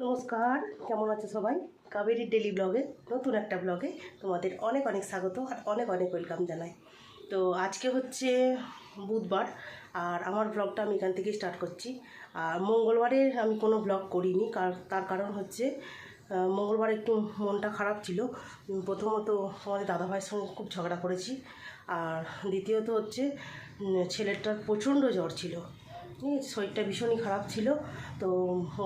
নমস্কার, কেমন আছে সবাই? কাবেরীর ডেলি ব্লগে নতুন একটা ব্লগে তোমাদের অনেক অনেক স্বাগত আর অনেক অনেক ওয়েলকাম জানাই। তো আজকে হচ্ছে বুধবার আর আমার ব্লগটা আমি এখান থেকেই স্টার্ট করছি। আর মঙ্গলবারে আমি কোনো ব্লগ করিনি, তার কারণ হচ্ছে মঙ্গলবার একটু মনটা খারাপ ছিল। প্রথমত আমাদের দাদাভাইয়ের সঙ্গে খুব ঝগড়া করেছি, আর দ্বিতীয়ত হচ্ছে ছেলেটার প্রচণ্ড জ্বর ছিল, শরীরটা ভীষণই খারাপ ছিল। তো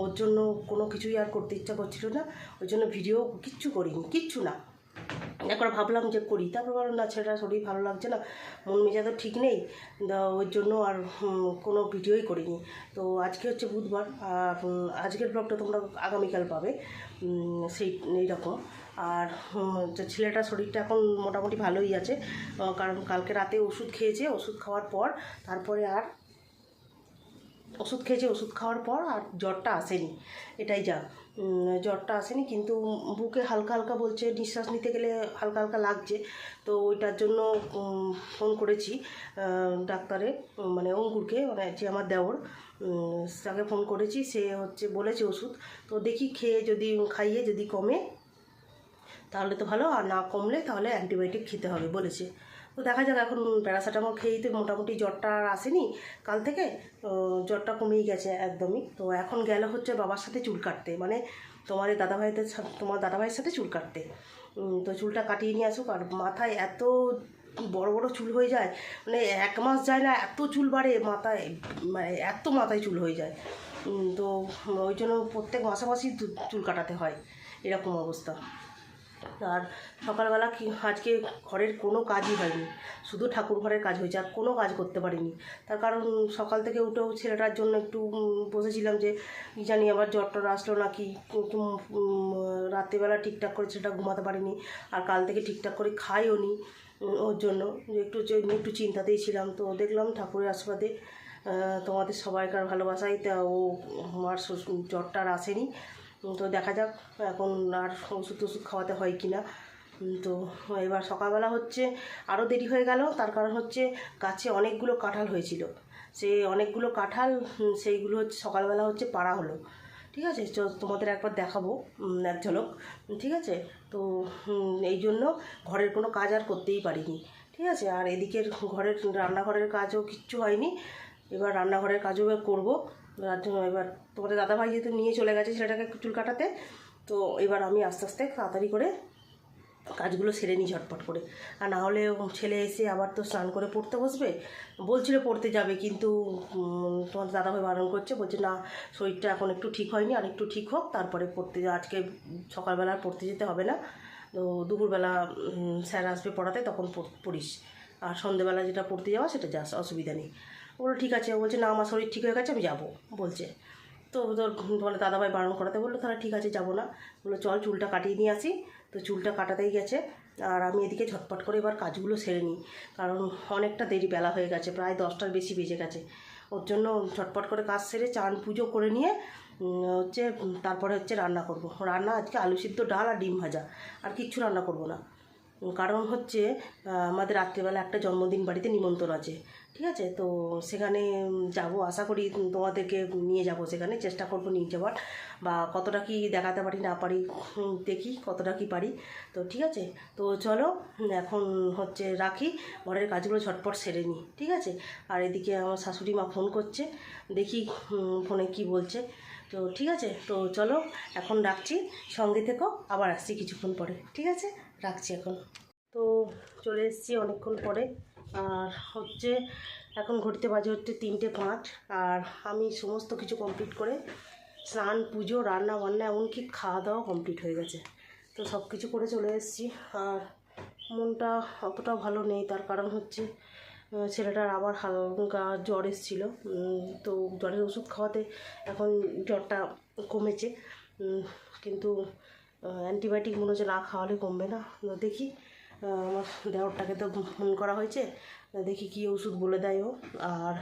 ওর জন্য কোনো কিছুই আর করতে ইচ্ছা করছিল না, ওই জন্য ভিডিও কিচ্ছু করিনি, কিচ্ছু না। একবার ভাবলাম যে করি, তারপর ভাবলাম না, ছেলেটা শরীর ভালো লাগছে না, মন মেজাজ তো ঠিক নেই, ওই জন্য আর কোনো ভিডিওই করিনি। তো আজকে হচ্ছে বুধবার, আর আজকের ব্লগটা তোমরা আগামীকাল পাবে, সেই এইরকম। আর ছেলেটার শরীরটা এখন মোটামুটি ভালোই আছে, কারণ কালকে রাতে ওষুধ খেয়েছে, ওষুধ খাওয়ার পর তারপরে আর ওষুধ খেয়েছে, ওষুধ খাওয়ার পর আর জ্বরটা আসেনি, এটাই যা। জ্বরটা আসেনি, কিন্তু বুকে হালকা হালকা বলছে, নিঃশ্বাস নিতে গেলে হালকা হালকা লাগছে। তো ওইটার জন্য ফোন করেছি ডাক্তারে, মানে অঙ্কুরকে, মানে যে আমার দেওর, তাকে ফোন করেছি। সে হচ্ছে বলেছে ওষুধ, তো দেখি খেয়ে যদি খাইয়ে যদি কমে তাহলে তো ভালো, আর না কমলে তাহলে অ্যান্টিবায়োটিক খেতে হবে বলেছে। তো দেখা যাক, এখন প্যারাসিটামল খেয়েই তো মোটামুটি জ্বরটা আর আসেনি কাল থেকে, জ্বরটা কমেই গেছে একদমই। তো এখন গেল হচ্ছে বাবার সাথে চুল কাটতে, মানে তোমার দাদাভাইয়ের সাথে চুল কাটতে। তো চুলটা কাটিয়ে নিয়ে আসুক। আর মাথায় এত বড় বড় চুল হয়ে যায়, মানে 1 মাস যায় না এত চুল বাড়ে মাথায়, মানে এত মাথায় চুল হয়ে যায়। তো ওই জন্য প্রত্যেক মাসে চুল কাটাতে হয়, এরকম অবস্থা। আর সকালবেলা আজকে ঘরের কোনো কাজই হয়নি, শুধু ঠাকুর ঘরের কাজ হয়েছে, আর কোনো কাজ করতে পারিনি। তার কারণ সকাল থেকে উঠেও ছেলেটার জন্য একটু বসেছিলাম যে কী জানি আবার জ্বর আসলো নাকি, একটু রাত্রিবেলা ঠিকঠাক করে ছেলেটা ঘুমাতে পারিনি, আর কাল থেকে ঠিকঠাক করে খাইও নি। ওর জন্য একটু চিন্তাতেই ছিলাম। তো দেখলাম ঠাকুরের আশীর্বাদে, তোমাদের সবাইকার ভালোবাসাই তা ও আমার জ্বরটা আর আসেনি। তো দেখা যাক এখন আর ওষুধ খাওয়াতে হয় কি না। তো এবার সকালবেলা হচ্ছে আরও দেরি হয়ে গেল, তার কারণ হচ্ছে গাছে অনেকগুলো কাঁঠাল হয়েছিল, সে অনেকগুলো কাঁঠাল সেইগুলো হচ্ছে সকালবেলা হচ্ছে পাড়া হলো। ঠিক আছে, তোমাদের একবার দেখাবো এক ঝলক, ঠিক আছে। তো এই জন্য ঘরের কোনো কাজ আর করতেই পারিনি, ঠিক আছে। আর এদিকের ঘরের রান্নাঘরের কাজও কিচ্ছু হয়নি, এবার রান্নাঘরের কাজও এবার করবো। এবার তোমাদের দাদাভাই যেহেতু নিয়ে চলে গেছে ছেলেটাকে চুল কাটাতে, তো এবার আমি আস্তে আস্তে তাড়াতাড়ি করে কাজগুলো সেরে নিই ঝটপট করে। আর না হলে ছেলে এসে আবার তো স্নান করে পড়তে বসবে, বলছিল পড়তে যাবে, কিন্তু তোমার দাদাভাই বারণ করছে, বলছে না শরীরটা এখন একটু ঠিক হয়নি, আর একটু ঠিক হোক তারপরে পড়তে আজকে সকালবেলা পড়তে যেতে হবে না, তো দুপুরবেলা স্যার আসবে পড়াতে তখন পড়িস, আর সন্ধেবেলা যেটা পড়তে যাওয়া সেটা যাস, অসুবিধা নেই। বললো ঠিক আছে, বলছে না আমার শরীর ঠিক হয়ে গেছে আমি যাবো বলছে। তো তোর তোমার দাদাভাই বারণ করাতে বললো, তাহলে ঠিক আছে যাবো না। বললো চল চুলটা কাটিয়ে নিয়ে আসি। তো চুলটা কাটাতেই গেছে, আর আমি এদিকে ঝটপট করে এবার কাজগুলো সেরে নিই, কারণ অনেকটা দেরি বেলা হয়ে গেছে, প্রায় 10টার বেশি বেজে গেছে। ওর জন্য ঝটপট করে কাজ সেরে চান পুজো করে নিয়ে হচ্ছে তারপরে হচ্ছে রান্না করব। রান্না আজকে আলু সিদ্ধ, ডাল আর ডিম ভাজা, আর কিচ্ছু রান্না করব না। কারণ হচ্ছে আমাদের রাত্রিবেলা একটা জন্মদিন বাড়িতে নিমন্ত্রণ আছে, ঠিক আছে। তো সেখানে যাব, আশা করি তোমাদেরকে নিয়ে যাব, সেখানে চেষ্টা করব নিয়ে যাওয়ার, বা কতটা কি দেখাতে পারি না পারি দেখি কতটা কি পারি। তো ঠিক আছে, তো চলো এখন হচ্ছে রাখি, ঘরের কাজগুলো ঝটপট সেরে নিই, ঠিক আছে। আর এদিকে আমার শাশুড়ি মা ফোন করছে, দেখি ফোনে কি বলছে। তো ঠিক আছে, তো চলো এখন রাখছি, সঙ্গে থেকো, আবার আসছি কিছুক্ষণ পরে, ঠিক আছে, রাখছি এখন। তো চলে এসেছি অনেকক্ষণ পরে, আর হচ্ছে এখন ঘুরতে বাজে হচ্ছে 3টে 5, আর আমি সমস্ত কিছু কমপ্লিট করে স্নান পুজো রান্না বান্না এমনকি খাওয়া দাওয়া কমপ্লিট হয়ে গেছে। তো সব কিছু করে চলে এসেছি, আর মনটা অতটা ভালো নেই, তার কারণ হচ্ছে ছেলেটার আবার হালকা জ্বর এসেছিলো। তো জ্বরের ওষুধ খাওয়াতে এখন জ্বরটা কমেছে, কিন্তু অ্যান্টিবায়োটিক মনে হচ্ছে না খাওয়ালে কমবে না। দেখি আমার দেওরটাকে তো ফোন করা হয়েছে, দেখি কী ওষুধ বলে দেয় ও। আর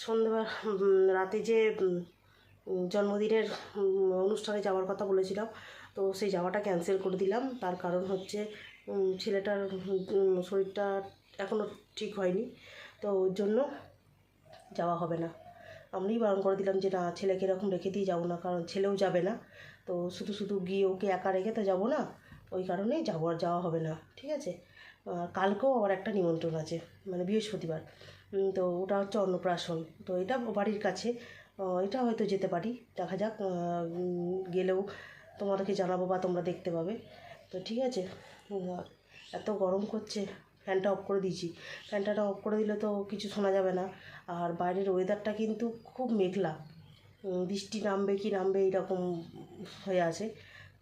সন্ধ্যেবেলা রাতে যে জন্মদিনের অনুষ্ঠানে যাওয়ার কথা বলেছিলাম, তো সেই যাওয়াটা ক্যান্সেল করে দিলাম। তার কারণ হচ্ছে ছেলেটার শরীরটা এখনও ঠিক হয়নি, তো ওর জন্য যাওয়া হবে না। আমরাই বারণ করে দিলাম যে না, ছেলেকে এরকম রেখে দিয়ে যাবো না, কারণ ছেলেও যাবে না, তো শুধু শুধু গিয়ে ওকে একা রেখে তো যাবো না, ওই কারণেই যাবো, আর যাওয়া হবে না, ঠিক আছে। কালকেও আবার একটা নিমন্ত্রণ আছে, মানে বৃহস্পতিবার, তো ওটা হচ্ছে অন্নপ্রাশন, তো এটা বাড়ির কাছে, এটা হয়তো যেতে পারি, দেখা যাক, গেলেও তোমাদেরকে জানাবো বা তোমরা দেখতে পাবে। তো ঠিক আছে, এত গরম করছে, ফ্যানটা অফ করে দিয়েছি, ফ্যানটা অফ করে দিলে তো কিছু শোনা যাবে না। আর বাইরের ওয়েদারটা কিন্তু খুব মেঘলা, বৃষ্টি নামবে কি নামবে এইরকম হয়ে আছে।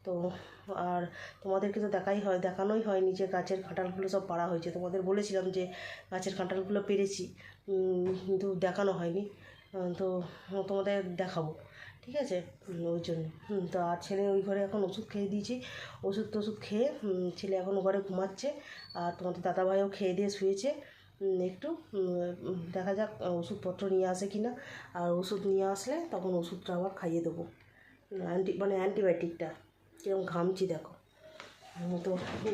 তো আর তোমাদেরকে তো দেখানোই হয়নি যে গাছের কাঁঠালগুলো সব পাড়া হয়েছে। তোমাদের বলেছিলাম যে গাছের কাঁঠালগুলো পেরেছি, কিন্তু দেখানো হয়নি, তো তোমাদের দেখাবো, ঠিক আছে। ওই জন্য তো আর ছেলে ওই ঘরে এখন ওষুধ খেয়ে দিয়েছি, ওষুধ খেয়ে ছেলে এখন ঘরে ঘুমাচ্ছে, আর তোমাদের দাদাভাইও খেয়ে দিয়ে শুয়েছে। একটু দেখা যাক ওষুধপত্র নিয়ে আসে কি না, আর ওষুধ নিয়ে আসলে তখন ওষুধটা আবার খাইয়ে দেবো, অ্যান্টিবায়োটিকটা। কিরকম ঘামছি দেখো, তো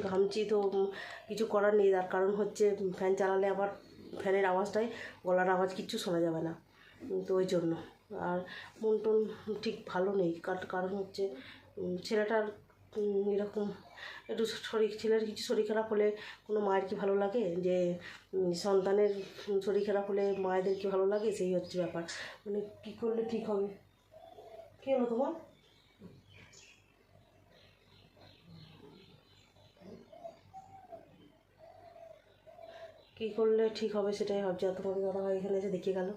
ঘামছি তো কিছু করার নেই, তার কারণ হচ্ছে ফ্যান চালালে আবার ফ্যানের আওয়াজটাই, গলার আওয়াজ কিচ্ছু শোনা যাবে না, তো ওই জন্য। আর মন টন ঠিক ভালো নেই, কারণ হচ্ছে ছেলেটার এরকম একটু ছেলের কিছু শরীর খারাপ হলে কোনো মায়ের কি ভালো লাগে, যে সন্তানের শরীর খারাপ হলে মায়েদের কি ভালো লাগে, সেই হচ্ছে ব্যাপার। মানে কী করলে ঠিক হবে। কী হলো তোমার? কী করলে ঠিক হবে সেটাই ভাবছি, আর তোমাদের দাদাভাই এখানে এসে দেখিয়ে গেল।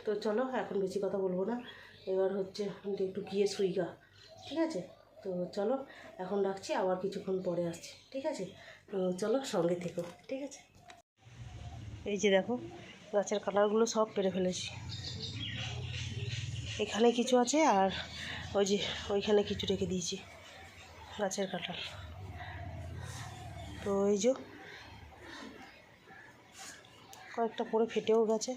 তো চলো, এখন বেশি কথা বলবো না, এবার হচ্ছে একটু গিয়ে শুই গা, ঠিক আছে। তো চলো এখন রাখছি, আবার কিছুক্ষণ পরে আসছি, ঠিক আছে। চলো সঙ্গে থেকো, ঠিক আছে। এই যে দেখো, গাছের কাঁঠালগুলো সব পেরে ফেলেছি, এখানে কিছু আছে, আর ওই যে ওইখানে কিছু রেখে দিয়েছি গাছের কাঁঠাল। তো এই যে কয়েকটা পরে ফেটেও গেছে,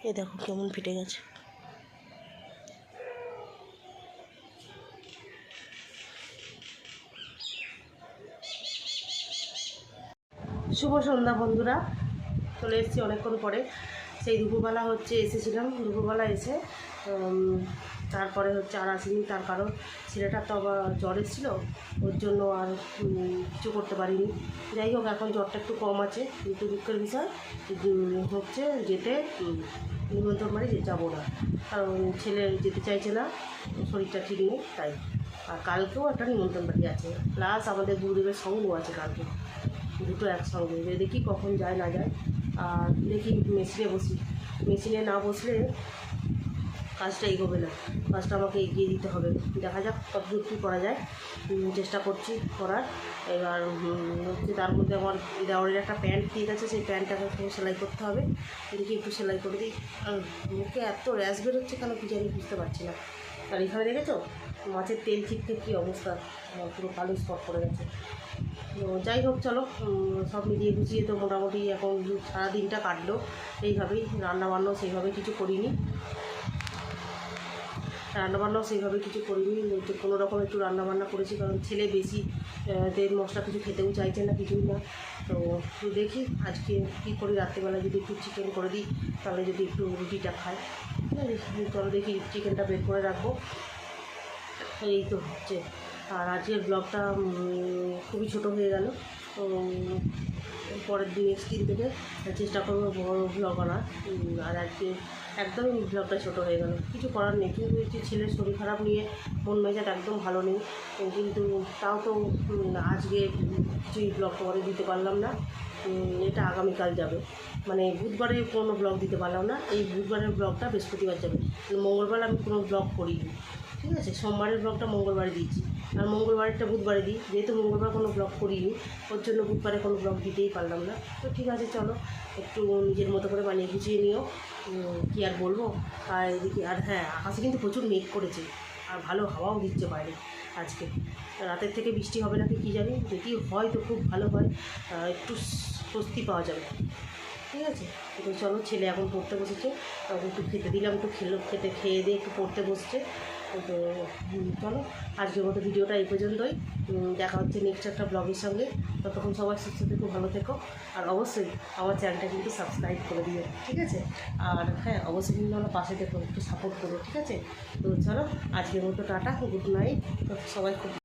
এ দেখো কেমন ফেটে গেছে। শুভ সন্ধ্যা বন্ধুরা, চলে এসেছি অনেকক্ষণ পরে। সেই দুপুরবেলা হচ্ছে এসেছিলাম, দুপুরবেলা এসে তারপরে হচ্ছে আর আসিনি, তার কারণ ছেলেটার তো আবার জ্বর এসেছিলো, ওর জন্য আর কিছু করতে পারিনি। যাই হোক, এখন জ্বরটা একটু কম আছে, কিন্তু দুঃখের বিষয় হচ্ছে যেতে নিমন্ত্রণ বাড়ি যাবো না, কারণ ছেলে যেতে চাইছে না, শরীরটা ঠিক নেই তাই। আর কালকেও একটা নিমন্ত্রণ বাড়ি আছে, প্লাস আমাদের গুরুদেবের সঙ্গও আছে কালকে, দুটো একসঙ্গে। দেখি কখন যায় না যায়, আর দেখি মেশিনে না বসলে কাজটা এগোবে না, কাজটা আমাকে এগিয়ে দিতে হবে। দেখা যাক কতদূর কী করা যায়, চেষ্টা করছি করার। এবার হচ্ছে তার মধ্যে আমার দেওয়ারের একটা প্যান্ট দিয়ে গেছে, সেই প্যান্টটাকে একটু সেলাই করতে হবে, দেখি একটু সেলাই করে দিই। মুখে এত র্যাশ বেরোচ্ছে কেন কি জানি, বুঝতে পারছি না। আর এখানে দেখেছো মাছের তেল চিপতে কী অবস্থা, পুরো কালো স্পট পড়ে গেছে। তো যাই হোক, চলো সব মিলিয়ে গুছিয়ে তো মোটামুটি এখন সারাদিনটা কাটলো এইভাবেই, রান্নাবান্নাও সেইভাবে কিছু করিনি, কোনো রকম একটু রান্নাবান্না করেছি, কারণ ছেলে বেশি তেল মশলা কিছু খেতেও চাইছে না, কিছুই না। তো দেখি আজকে কী করি, রাত্রেবেলা যদি একটু চিকেন করে দিই, তাহলে যদি একটু রুটিটা খায়, চলো দেখি চিকেনটা বের করে রাখবো। এই তো হচ্ছে, আর আজকের ব্লগটা খুবই ছোট হয়ে গেল, তো পরের দিন নেক্সট দিন থেকে চেষ্টা করবো বড় ব্লগ আনার। আর আজকে একদমই ব্লগটা ছোট হয়ে গেল, কিছু করার নেই, কিন্তু যে ছেলের শরীর খারাপ নিয়ে মন মেজাজ একদম ভালো নেই, কিন্তু তাও তো আজকে কিছুই ব্লগ তোমাদের দিতে পারলাম না। এটা আগামীকাল যাবে, মানে বুধবারে কোনো ব্লগ দিতে পারলাম না, এই বুধবারের ব্লগটা বৃহস্পতিবার যাবে, মঙ্গলবার আমি কোনো ব্লগ করিনি, ঠিক আছে। সোমবারের ব্লগটা মঙ্গলবারে দিয়েছি, আর মঙ্গলবারেরটা বুধবারে দিই, যেহেতু মঙ্গলবার কোনো ব্লগ করিনি, ওর জন্য বুধবারে কোনো ব্লগ দিতেই পারলাম না। তো ঠিক আছে, চলো একটু নিজের মতো করে বানিয়ে গুছিয়ে নিও, কী আর বলবো। আর এদিকে, আর হ্যাঁ, আকাশে কিন্তু প্রচুর মেঘ করেছে, আর ভালো হাওয়াও দিচ্ছে বাইরে আজকে। রাতের থেকে বৃষ্টি হবে নাকি কী জানি, যদি হয় তো খুব ভালো হয়, একটু স্বস্তি পাওয়া যাবে, ঠিক আছে। তো চলো, ছেলে এখন পড়তে বসেছে, তখন একটু খেতে দিলাম, একটু খেয়ে দিয়ে একটু পড়তে বসছে। তো চলো আজকের মতো ভিডিওটা এই পর্যন্তই। দেখা হচ্ছে নেক্সট একটা ব্লগের সঙ্গে। ততক্ষণ সবাই সুস্থ থেকো, ভালো থেকো, আর অবশ্যই আমার চ্যানেলটা কিন্তু সাবস্ক্রাইব করে দিও, ঠিক আছে? আর হ্যাঁ, অবশ্যই কিন্তু আমার পাশে দেখো, একটু সাপোর্ট করো, ঠিক আছে? তো চলো আজকের মতো টাটা, গুড নাইট। তো সবাই খুব